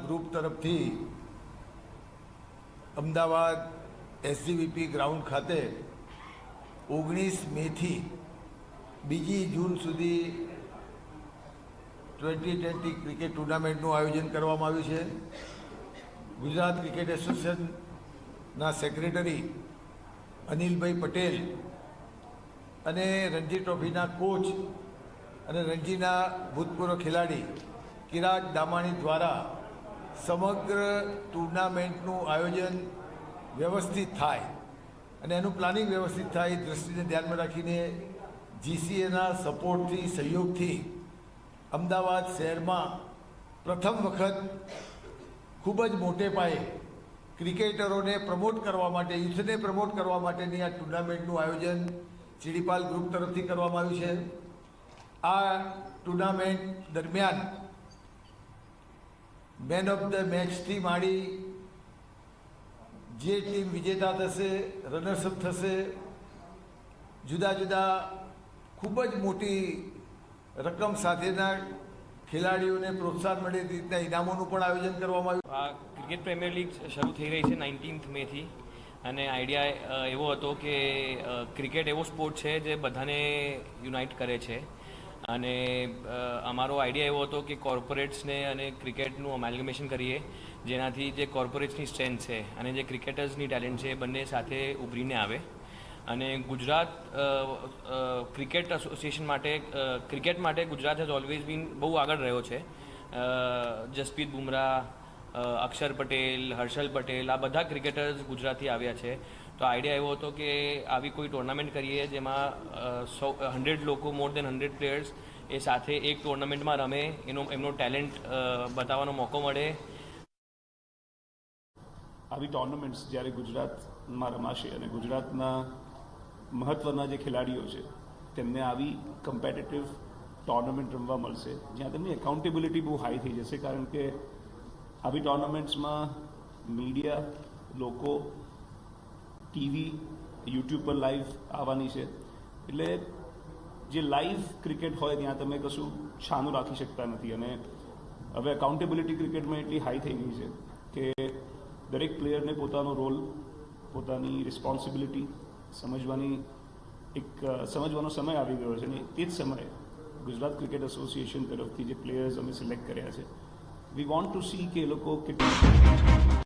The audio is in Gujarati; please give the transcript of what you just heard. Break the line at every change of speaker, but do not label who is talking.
ગ્રુપ તરફથી અમદાવાદ એસજીવીપી ગ્રાઉન્ડ ખાતે 19 મેથી 2 જૂન સુધી T20 ક્રિકેટ ટુર્નામેન્ટનું આયોજન કરવામાં આવ્યું છે. ગુજરાત ક્રિકેટ એસોસિએશનના સેક્રેટરી અનિલભાઈ પટેલ અને રણજી ટ્રોફીના કોચ અને રણજીના ભૂતપૂર્વ ખેલાડી કિરાગ દામાણી દ્વારા સમગ્ર ટુર્નામેન્ટનું આયોજન વ્યવસ્થિત થાય અને એનું પ્લાનિંગ વ્યવસ્થિત થાય એ દૃષ્ટિને ધ્યાનમાં રાખીને જીસીએના સપોર્ટથી સહયોગથી અમદાવાદ શહેરમાં પ્રથમ વખત ખૂબ જ મોટે પાયે ક્રિકેટરોને પ્રમોટ કરવા માટે, યુથને પ્રમોટ કરવા માટેની આ ટુર્નામેન્ટનું આયોજન ચીડીપાલ ગ્રુપ તરફથી કરવામાં આવ્યું છે. આ ટુર્નામેન્ટ દરમિયાન મેન ઓફ ધ મેચથી માંડી જે ટીમ વિજેતા થશે, રનર્સઅપ થશે, જુદા જુદા ખૂબ જ મોટી રકમ સાથેના ખેલાડીઓને પ્રોત્સાહન મળે તે રીતના ઇનામોનું પણ આયોજન કરવામાં આવ્યું.
આ ક્રિકેટ પ્રીમિયર લીગ શરૂ થઈ રહી છે 19 મેથી અને આઈડિયા એવો હતો કે ક્રિકેટ એવો સ્પોર્ટ છે જે બધાને યુનાઇટ કરે છે અને અમારો આઈડિયા એવો હતો કે કોર્પોરેટ્સને અને ક્રિકેટનું અમેલ્ગમેશન કરીએ જેનાથી જે કોર્પોરેટ્સની સ્ટ્રેન્થ છે અને જે ક્રિકેટર્સની ટેલેન્ટ છે બંને સાથે ઉભરીને આવે અને ગુજરાત ક્રિકેટ એસોસિએશન માટે ક્રિકેટ માટે ગુજરાત હેઝ ઓલવેઝ બીન બહુ આગળ રહ્યો છે. જસપ્રીત બુમરાહ, અક્ષર પટેલ, હર્ષલ પટેલ આ બધા ક્રિકેટર્સ ગુજરાતથી આવ્યા છે. તો આઈડિયા એવો હતો કે આવી કોઈ ટુર્નામેન્ટ કરીએ જેમાં 100 લોકો, મોર દેન 100 પ્લેયર્સ એ સાથે એક ટુર્નામેન્ટમાં રમે, એમનો ટેલેન્ટ બતાવવાનો મોકો મળે.
આવી ટુર્નામેન્ટ્સ જ્યારે ગુજરાતમાં રમાશે અને ગુજરાતના મહત્ત્વના જે ખેલાડીઓ છે તેમને આવી કમ્પેટિટિવ ટુર્નામેન્ટ રમવા મળશે જ્યાં તેમની એકાઉન્ટેબિલિટી બહુ હાઈ થઈ જશે, કારણ કે આવી ટુર્નામેન્ટ્સમાં મીડિયા, લોકો, ટીવી, યુટ્યુબ પર લાઈવ આવવાની છે. એટલે જે લાઈવ ક્રિકેટ હોય ત્યાં તમે કશું છાનું રાખી શકતા નથી અને હવે એકાઉન્ટેબિલિટી ક્રિકેટમાં એટલી હાઈ થઈ ગઈ છે કે દરેક પ્લેયરને પોતાનો રોલ, પોતાની રિસ્પોન્સિબિલિટી સમજવાનો સમય આવી ગયો છે અને તે જ સમયે ગુજરાત ક્રિકેટ એસોસિએશન તરફથી જે પ્લેયર્સ અમે સિલેક્ટ કર્યા છે, વી વોન્ટ ટુ સી કે એ લોકો કેટલા